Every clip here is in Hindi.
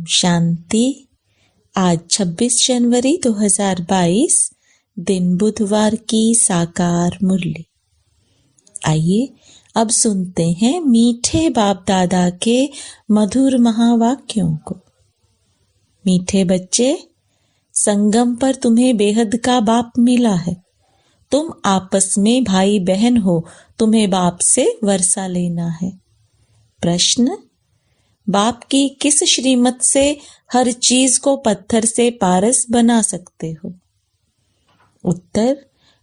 शांति। आज 26 जनवरी 2022 दिन बुधवार की साकार मुरली। आइए अब सुनते हैं मीठे बाप दादा के मधुर महावाक्यों को। मीठे बच्चे, संगम पर तुम्हें बेहद का बाप मिला है। तुम आपस में भाई बहन हो, तुम्हें बाप से वर्षा लेना है। प्रश्न: बाप की किस श्रीमत से हर चीज को पत्थर से पारस बना सकते हो? उत्तर: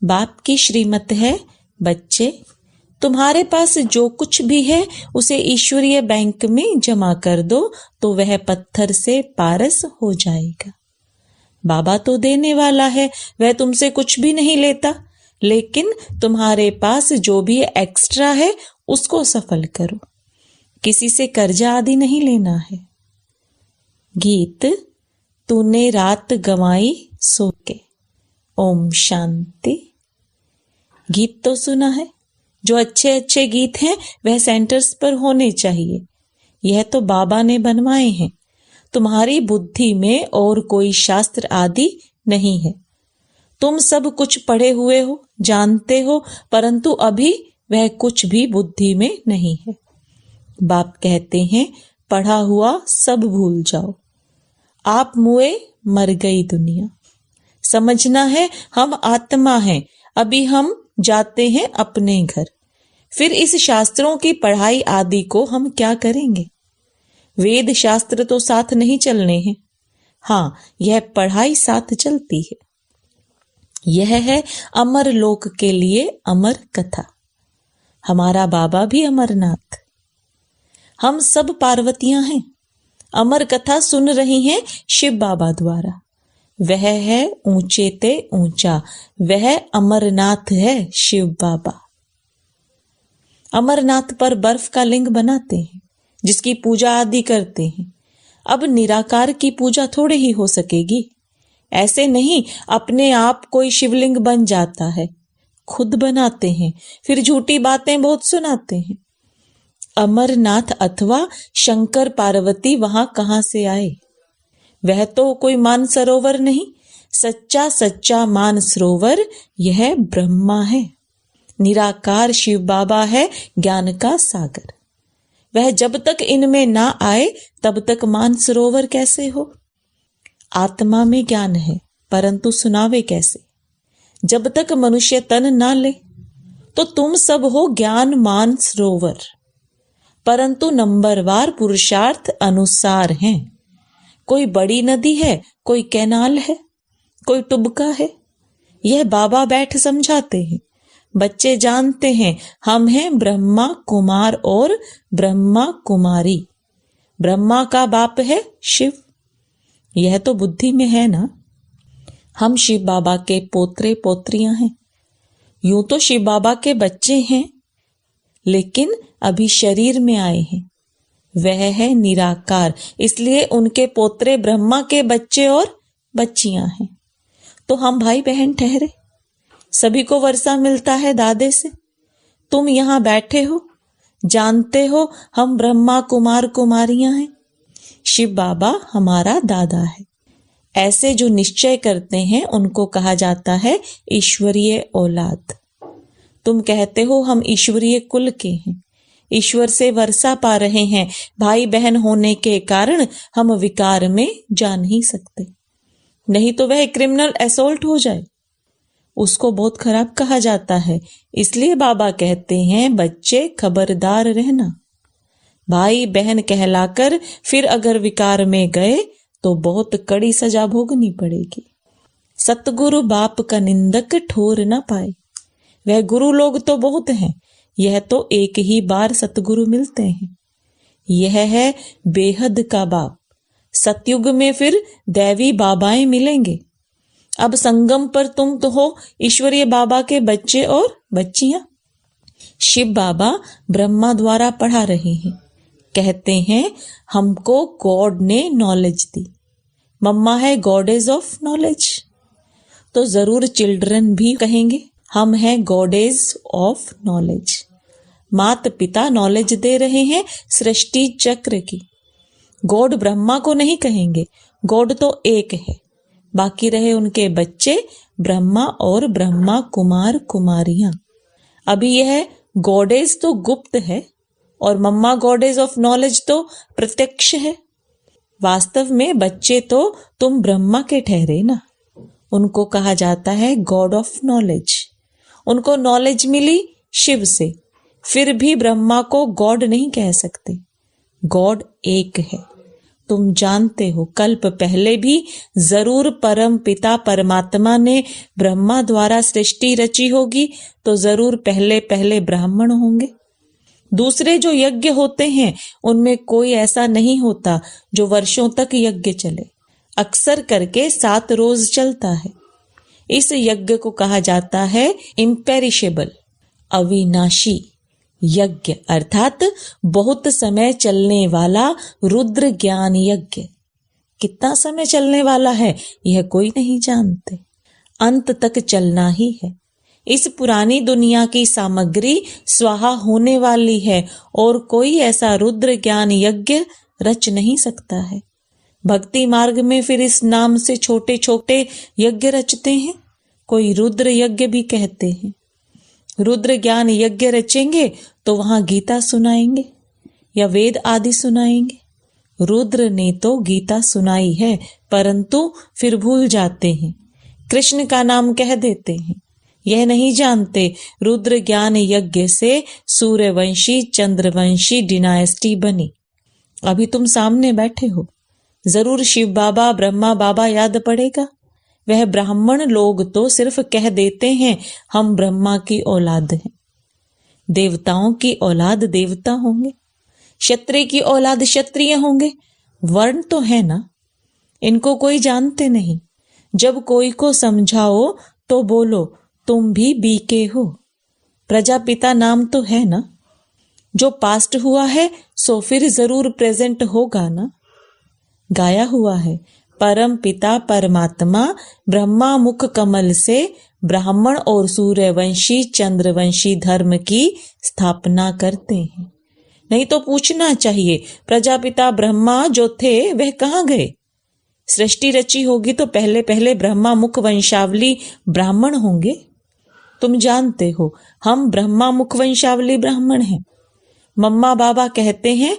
बाप की श्रीमत है, बच्चे, तुम्हारे पास जो कुछ भी है उसे ईश्वरीय बैंक में जमा कर दो तो वह पत्थर से पारस हो जाएगा। बाबा तो देने वाला है, वह तुमसे कुछ भी नहीं लेता, लेकिन तुम्हारे पास जो भी एक्स्ट्रा है उसको सफल करो। किसी से कर्जा आदि नहीं लेना है। गीत: तूने रात गंवाई सो के। ओम शांति। गीत तो सुना है, जो अच्छे अच्छे गीत हैं वह सेंटर्स पर होने चाहिए। यह तो बाबा ने बनवाए हैं। तुम्हारी बुद्धि में और कोई शास्त्र आदि नहीं है। तुम सब कुछ पढ़े हुए हो, जानते हो, परंतु अभी वह कुछ भी बुद्धि में नहीं है। बाप कहते हैं, पढ़ा हुआ सब भूल जाओ। आप मुए, मर गई दुनिया। समझना है हम आत्मा हैं, अभी हम जाते हैं अपने घर। फिर इस शास्त्रों की पढ़ाई आदि को हम क्या करेंगे? वेद शास्त्र तो साथ नहीं चलने हैं। हाँ, यह पढ़ाई साथ चलती है। यह है अमर लोक के लिए अमर कथा। हमारा बाबा भी अमरनाथ। हम सब पार्वतियां हैं। अमर कथा सुन रही हैं शिव बाबा द्वारा। वह है ऊंचे ते ऊंचा, वह अमरनाथ है शिव बाबा। अमरनाथ पर बर्फ का लिंग बनाते हैं, जिसकी पूजा आदि करते हैं। अब निराकार की पूजा थोड़े ही हो सकेगी। ऐसे नहीं अपने आप कोई शिवलिंग बन जाता है, खुद बनाते हैं, फिर झूठी बातें बहुत सुनाते हैं। अमरनाथ अथवा शंकर पार्वती वहां कहां से आए? वह तो कोई मानसरोवर नहीं, सच्चा सच्चा मानसरोवर यह ब्रह्मा है। निराकार शिव बाबा है ज्ञान का सागर। वह जब तक इनमें ना आए तब तक मानसरोवर कैसे हो? आत्मा में ज्ञान है, परंतु सुनावे कैसे? जब तक मनुष्य तन ना ले तो तुम सब हो ज्ञान मानसरोवर, परंतु नंबरवार पुरुषार्थ अनुसार हैं। कोई बड़ी नदी है, कोई कैनाल है, कोई टुबका है। यह बाबा बैठ समझाते हैं। बच्चे जानते हैं हम हैं ब्रह्मा कुमार और ब्रह्मा कुमारी। ब्रह्मा का बाप है शिव। यह तो बुद्धि में है ना। हम शिव बाबा के पोत्रे पोत्रियां हैं। यूं तो शिव बाबा के बच्चे हैं, लेकिन अभी शरीर में आए हैं। वह है निराकार, इसलिए उनके पोत्रे ब्रह्मा के बच्चे और बच्चियां हैं। तो हम भाई बहन ठहरे। सभी को वर्षा मिलता है दादे से। तुम यहां बैठे हो, जानते हो हम ब्रह्मा कुमार कुमारियां हैं। शिव बाबा हमारा दादा है। ऐसे जो निश्चय करते हैं उनको कहा जाता है ईश्वरीय औलाद। तुम कहते हो हम ईश्वरीय कुल के हैं, ईश्वर से वर्षा पा रहे हैं। भाई बहन होने के कारण हम विकार में जा नहीं सकते, नहीं तो वह क्रिमिनल असॉल्ट हो जाए। उसको बहुत खराब कहा जाता है। इसलिए बाबा कहते हैं, बच्चे खबरदार रहना। भाई बहन कहलाकर फिर अगर विकार में गए तो बहुत कड़ी सजा भोगनी पड़ेगी। सतगुरु बाप का निंदक ठोर न पाए। वह गुरु लोग तो बहुत हैं, यह तो एक ही बार सतगुरु मिलते हैं। यह है बेहद का बाप। सतयुग में फिर दैवी बाबाएं मिलेंगे। अब संगम पर तुम तो हो ईश्वरीय बाबा के बच्चे और बच्चियां। शिव बाबा ब्रह्मा द्वारा पढ़ा रहे हैं। कहते हैं हमको गॉड ने नॉलेज दी। मम्मा है गॉडेज ऑफ नॉलेज, तो जरूर चिल्ड्रन भी कहेंगे हम हैं गॉडेज ऑफ नॉलेज। माता पिता नॉलेज दे रहे हैं सृष्टि चक्र की। गॉड ब्रह्मा को नहीं कहेंगे, गॉड तो एक है, बाकी रहे उनके बच्चे ब्रह्मा और ब्रह्मा कुमार कुमारियां। अभी यह गॉडेज तो गुप्त है और मम्मा गॉडेज ऑफ नॉलेज तो प्रत्यक्ष है। वास्तव में बच्चे तो तुम ब्रह्मा के ठहरे ना, उनको कहा जाता है गॉड ऑफ नॉलेज। उनको नॉलेज मिली शिव से, फिर भी ब्रह्मा को गॉड नहीं कह सकते। गॉड एक है। तुम जानते हो कल्प पहले भी जरूर परम पिता परमात्मा ने ब्रह्मा द्वारा सृष्टि रची होगी, तो जरूर पहले पहले ब्राह्मण होंगे। दूसरे जो यज्ञ होते हैं उनमें कोई ऐसा नहीं होता जो वर्षों तक यज्ञ चले, अक्सर करके 7 रोज चलता है। इस यज्ञ को कहा जाता है इम्पेरिशेबल, अविनाशी यज्ञ, अर्थात बहुत समय चलने वाला रुद्र ज्ञान यज्ञ। कितना समय चलने वाला है यह कोई नहीं जानते, अंत तक चलना ही है। इस पुरानी दुनिया की सामग्री स्वाहा होने वाली है और कोई ऐसा रुद्र ज्ञान यज्ञ रच नहीं सकता है। भक्ति मार्ग में फिर इस नाम से छोटे छोटे यज्ञ रचते हैं, कोई रुद्र यज्ञ भी कहते हैं। रुद्र ज्ञान यज्ञ रचेंगे तो वहां गीता सुनाएंगे या वेद आदि सुनाएंगे। रुद्र ने तो गीता सुनाई है, परंतु फिर भूल जाते हैं, कृष्ण का नाम कह देते हैं। यह नहीं जानते रुद्र ज्ञान यज्ञ से सूर्यवंशी चंद्रवंशी डिनायस्टी बनी। अभी तुम सामने बैठे हो, जरूर शिव बाबा ब्रह्मा बाबा याद पड़ेगा। वह ब्राह्मण लोग तो सिर्फ कह देते हैं हम ब्रह्मा की औलाद हैं। देवताओं की औलाद देवता होंगे, क्षत्रिय की औलाद क्षत्रिय होंगे, वर्ण तो है ना। इनको कोई जानते नहीं। जब कोई को समझाओ तो बोलो तुम भी बीके हो। प्रजापिता नाम तो है ना, जो पास्ट हुआ है सो फिर जरूर प्रेजेंट होगा ना। गाया हुआ है परम पिता परमात्मा ब्रह्मा मुख कमल से ब्राह्मण और सूर्यवंशी चंद्रवंशी धर्म की स्थापना करते हैं। नहीं तो पूछना चाहिए प्रजापिता ब्रह्मा जो थे वह कहाँ गए। सृष्टि रची होगी तो पहले पहले ब्रह्मा मुख वंशावली ब्राह्मण होंगे। तुम जानते हो हम ब्रह्मा मुख वंशावली ब्राह्मण हैं। मम्मा बाबा कहते हैं,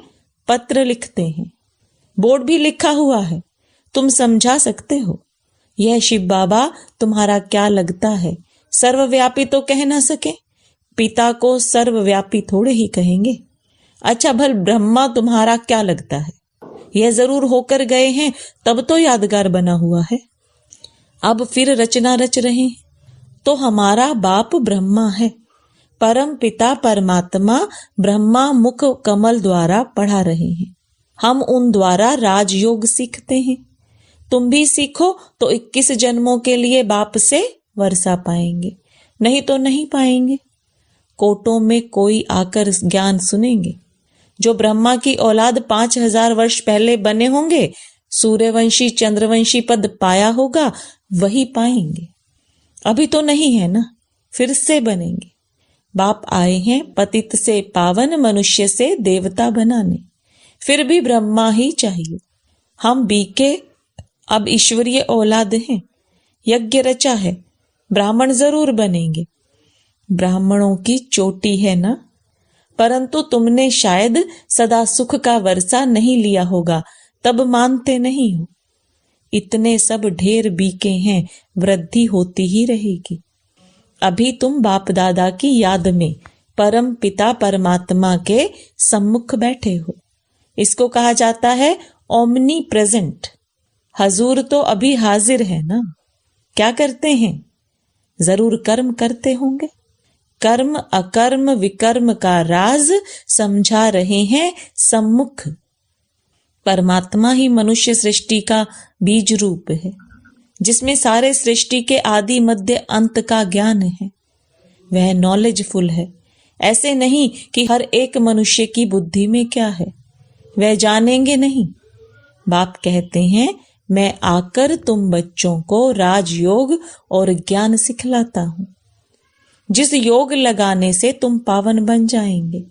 पत्र लिखते हैं, बोर्ड भी लिखा हुआ है, तुम समझा सकते हो। यह शिव बाबा तुम्हारा क्या लगता है, सर्वव्यापी तो कह ना सके, पिता को सर्वव्यापी थोड़े ही कहेंगे। अच्छा भल ब्रह्मा तुम्हारा क्या लगता है, यह जरूर होकर गए हैं तब तो यादगार बना हुआ है। अब फिर रचना रच रहे हैं, तो हमारा बाप ब्रह्मा है। परम पिता परमात्मा ब्रह्मा मुख कमल द्वारा पढ़ा रहे हैं, हम उन द्वारा राजयोग सीखते हैं। तुम भी सीखो तो 21 जन्मों के लिए बाप से वर्षा पाएंगे, नहीं तो नहीं पाएंगे। कोटों में कोई आकर ज्ञान सुनेंगे। जो ब्रह्मा की औलाद 5000 वर्ष पहले बने होंगे, सूर्यवंशी चंद्रवंशी पद पाया होगा, वही पाएंगे। अभी तो नहीं है ना, फिर से बनेंगे। बाप आए हैं पतित से पावन मनुष्य से देवता बनाने, फिर भी ब्रह्मा ही चाहिए। हम बीके अब ईश्वरीय औलाद हैं, यज्ञ रचा है, ब्राह्मण जरूर बनेंगे। ब्राह्मणों की चोटी है ना, परंतु तुमने शायद सदा सुख का वर्षा नहीं लिया होगा, तब मानते नहीं हो। इतने सब ढेर बीके हैं, वृद्धि होती ही रहेगी। अभी तुम बाप दादा की याद में परम पिता परमात्मा के सम्मुख बैठे हो। इसको कहा जाता है ओमनी प्रेजेंट। हजूर तो अभी हाजिर है ना। क्या करते हैं, जरूर कर्म करते होंगे। कर्म अकर्म विकर्म का राज समझा रहे हैं सम्मुख। परमात्मा ही मनुष्य सृष्टि का बीज रूप है, जिसमें सारे सृष्टि के आदि मध्य अंत का ज्ञान है। वह नॉलेजफुल है। ऐसे नहीं कि हर एक मनुष्य की बुद्धि में क्या है वह जानेंगे नहीं। बाप कहते हैं, मैं आकर तुम बच्चों को राजयोग और ज्ञान सिखलाता हूं, जिस योग लगाने से तुम पावन बन जाएंगे।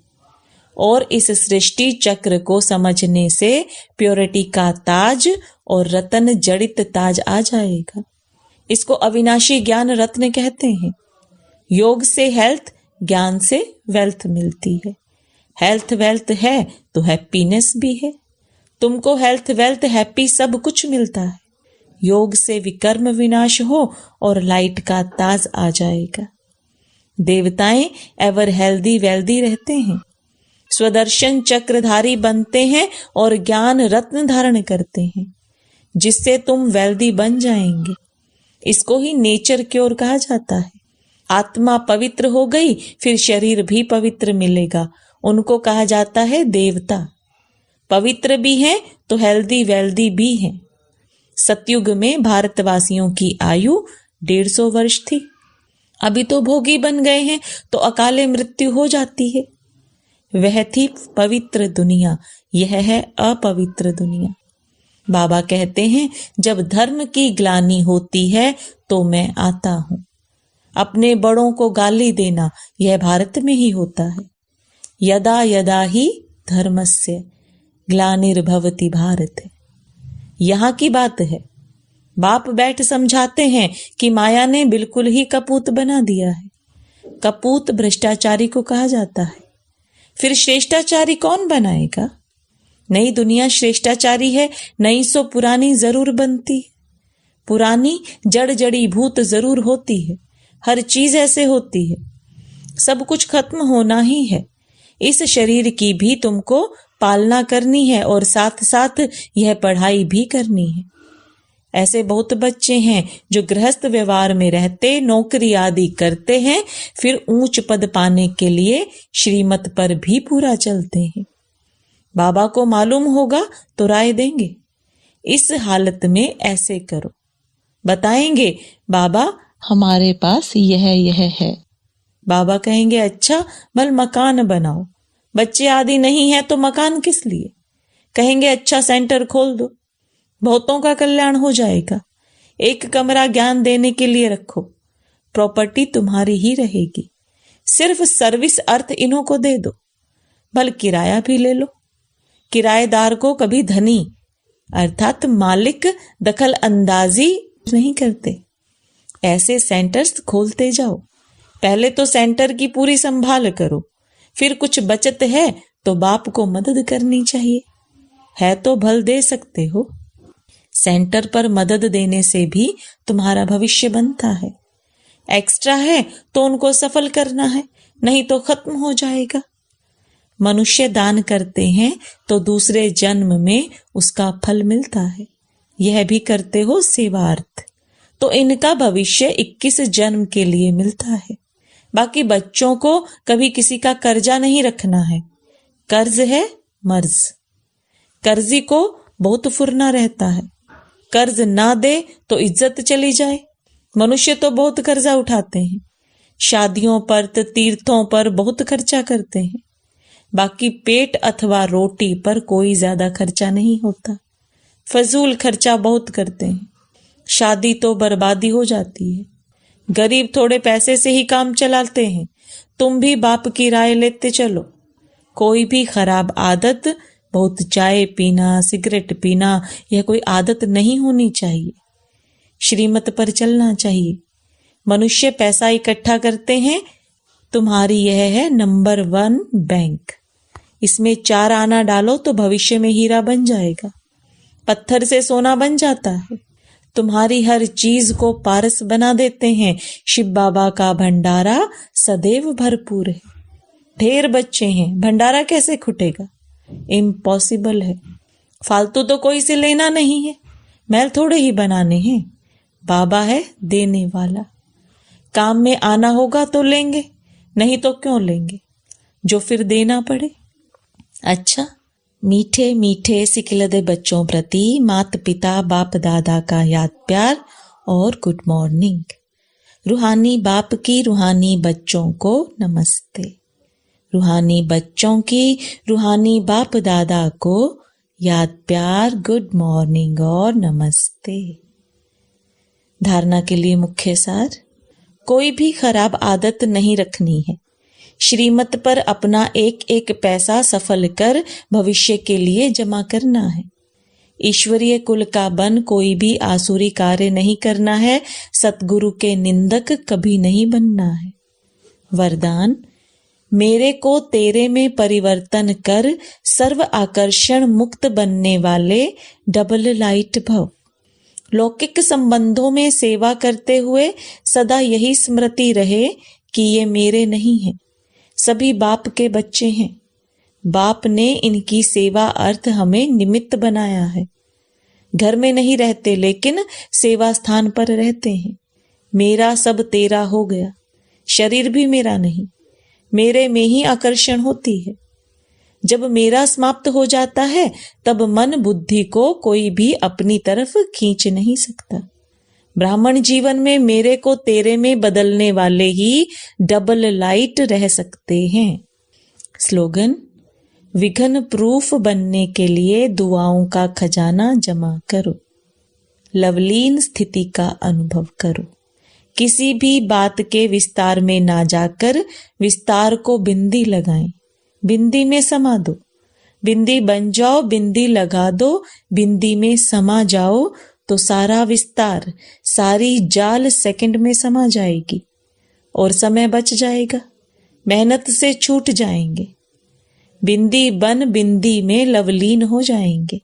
और इस सृष्टि चक्र को समझने से प्योरिटी का ताज और रतन जड़ित ताज आ जाएगा। इसको अविनाशी ज्ञान रत्न कहते हैं। योग से हेल्थ, ज्ञान से वेल्थ मिलती है। हेल्थ वेल्थ है तो हैप्पीनेस भी है। तुमको हेल्थ वेल्थ हैप्पी सब कुछ मिलता है। योग से विकर्म विनाश हो और लाइट का ताज आ जाएगा। देवताएं एवर हेल्दी वेल्दी रहते हैं, स्वदर्शन चक्रधारी बनते हैं और ज्ञान रत्न धारण करते हैं, जिससे तुम वेल्दी बन जाएंगे। इसको ही नेचर क्योर कहा जाता है। आत्मा पवित्र हो गई, फिर शरीर भी पवित्र मिलेगा। उनको कहा जाता है देवता। पवित्र भी हैं तो हेल्दी वेल्दी भी हैं। सतयुग में भारतवासियों की आयु 150 वर्ष थी। अभी तो भोगी बन गए हैं तो अकाले मृत्यु हो जाती है। वह थी पवित्र दुनिया, यह है अपवित्र दुनिया। बाबा कहते हैं, जब धर्म की ग्लानि होती है तो मैं आता हूं। अपने बड़ों को गाली देना यह भारत में ही होता है। यदा यदा ही धर्मस्य ग्लानिर्भवति भारत। यहाँ की बात है। बाप बैठ समझाते हैं कि माया ने बिल्कुल ही कपूत बना दिया है। कपूत भ्रष्टाचारी को कहा जाता है। फिर श्रेष्ठाचारी कौन बनाएगा? नई दुनिया श्रेष्ठाचारी है, नई सो पुरानी जरूर बनती है। पुरानी जड़ जड़ी भूत जरूर होती है। हर चीज ऐसे होती है। सब कुछ खत्म होना ही है। इस शरीर की भी तुमको पालना करनी है और साथ साथ यह पढ़ाई भी करनी है। ऐसे बहुत बच्चे हैं जो गृहस्थ व्यवहार में रहते नौकरी आदि करते हैं, फिर ऊंच पद पाने के लिए श्रीमत पर भी पूरा चलते हैं। बाबा को मालूम होगा तो राय देंगे, इस हालत में ऐसे करो। बताएंगे, बाबा हमारे पास यह है। बाबा कहेंगे, अच्छा भल मकान बनाओ। बच्चे आदि नहीं है तो मकान किस लिए? कहेंगे, अच्छा सेंटर खोल दो, बहुतों का कल्याण हो जाएगा। एक कमरा ज्ञान देने के लिए रखो, प्रॉपर्टी तुम्हारी ही रहेगी। सिर्फ सर्विस अर्थ इन्हों को दे दो, भल किराया भी ले लो। किराएदार को कभी धनी अर्थात मालिक दखल अंदाजी नहीं करते। ऐसे सेंटर्स खोलते जाओ। पहले तो सेंटर की पूरी संभाल करो, फिर कुछ बचत है तो बाप को मदद करनी चाहिए। है तो भल दे सकते हो। सेंटर पर मदद देने से भी तुम्हारा भविष्य बनता है। एक्स्ट्रा है तो उनको सफल करना है, नहीं तो खत्म हो जाएगा। मनुष्य दान करते हैं तो दूसरे जन्म में उसका फल मिलता है। यह भी करते हो सेवार्थ, तो इनका भविष्य 21 जन्म के लिए मिलता है। बाकी बच्चों को कभी किसी का कर्जा नहीं रखना है। कर्ज है मर्ज। कर्जी को बहुत फुरना रहता है। कर्ज ना दे तो इज्जत चली जाए। मनुष्य तो बहुत कर्जा उठाते हैं, शादियों पर तीर्थों पर बहुत खर्चा करते हैं। बाकी पेट अथवा रोटी पर कोई ज्यादा खर्चा नहीं होता। फजूल खर्चा बहुत करते हैं। शादी तो बर्बादी हो जाती है। गरीब थोड़े पैसे से ही काम चलाते हैं। तुम भी बाप की राय लेते चलो। कोई भी खराब आदत, बहुत चाय पीना, सिगरेट पीना, यह कोई आदत नहीं होनी चाहिए। श्रीमत पर चलना चाहिए। मनुष्य पैसा इकट्ठा करते हैं। तुम्हारी यह है नंबर 1 बैंक। इसमें 4 आना डालो तो भविष्य में हीरा बन जाएगा। पत्थर से सोना बन जाता है। तुम्हारी हर चीज को पारस बना देते हैं। शिव बाबा का भंडारा सदैव भरपूर है। ढेर बच्चे हैं, भंडारा कैसे खुटेगा? इम्पॉसिबल है। फालतू तो कोई से लेना नहीं है, महल थोड़े ही बनाने हैं। बाबा है देने वाला। काम में आना होगा तो लेंगे, नहीं तो क्यों लेंगे, जो फिर देना पड़े। अच्छा, मीठे मीठे सिखलदे बच्चों प्रति माता पिता बाप दादा का याद प्यार और गुड मॉर्निंग। रूहानी बाप की रूहानी बच्चों को नमस्ते। रूहानी बच्चों की रूहानी बाप दादा को याद प्यार, गुड मॉर्निंग और नमस्ते। धारणा के लिए मुख्य सार, कोई भी खराब आदत नहीं रखनी है। श्रीमत पर अपना एक एक पैसा सफल कर भविष्य के लिए जमा करना है। ईश्वरीय कुल का बन कोई भी आसुरी कार्य नहीं करना है। सतगुरु के निंदक कभी नहीं बनना है। वरदान, मेरे को तेरे में परिवर्तन कर सर्व आकर्षण मुक्त बनने वाले डबल लाइट भव। लौकिक संबंधों में सेवा करते हुए सदा यही स्मृति रहे कि ये मेरे नहीं हैं, सभी बाप के बच्चे हैं। बाप ने इनकी सेवा अर्थ हमें निमित्त बनाया है। घर में नहीं रहते लेकिन सेवा स्थान पर रहते हैं। मेरा सब तेरा हो गया। शरीर भी मेरा नहीं, मेरे में ही आकर्षण होती है। जब मेरा समाप्त हो जाता है तब मन बुद्धि को कोई भी अपनी तरफ खींच नहीं सकता। ब्राह्मण जीवन में मेरे को तेरे में बदलने वाले ही डबल लाइट रह सकते हैं। स्लोगन, विघ्न प्रूफ बनने के लिए दुआओं का खजाना जमा करो। लवलीन स्थिति का अनुभव करो। किसी भी बात के विस्तार में ना जाकर विस्तार को बिंदी लगाएं। बिंदी में समा दो। बिंदी बन जाओ, बिंदी लगा दो, बिंदी में समा जाओ तो सारा विस्तार, सारी जाल सेकंड में समा जाएगी और समय बच जाएगा। मेहनत से छूट जाएंगे। बिंदी बन बिंदी में लवलीन हो जाएंगे।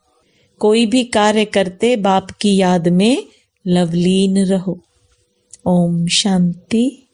कोई भी कार्य करते बाप की याद में लवलीन रहो। ओम शांति।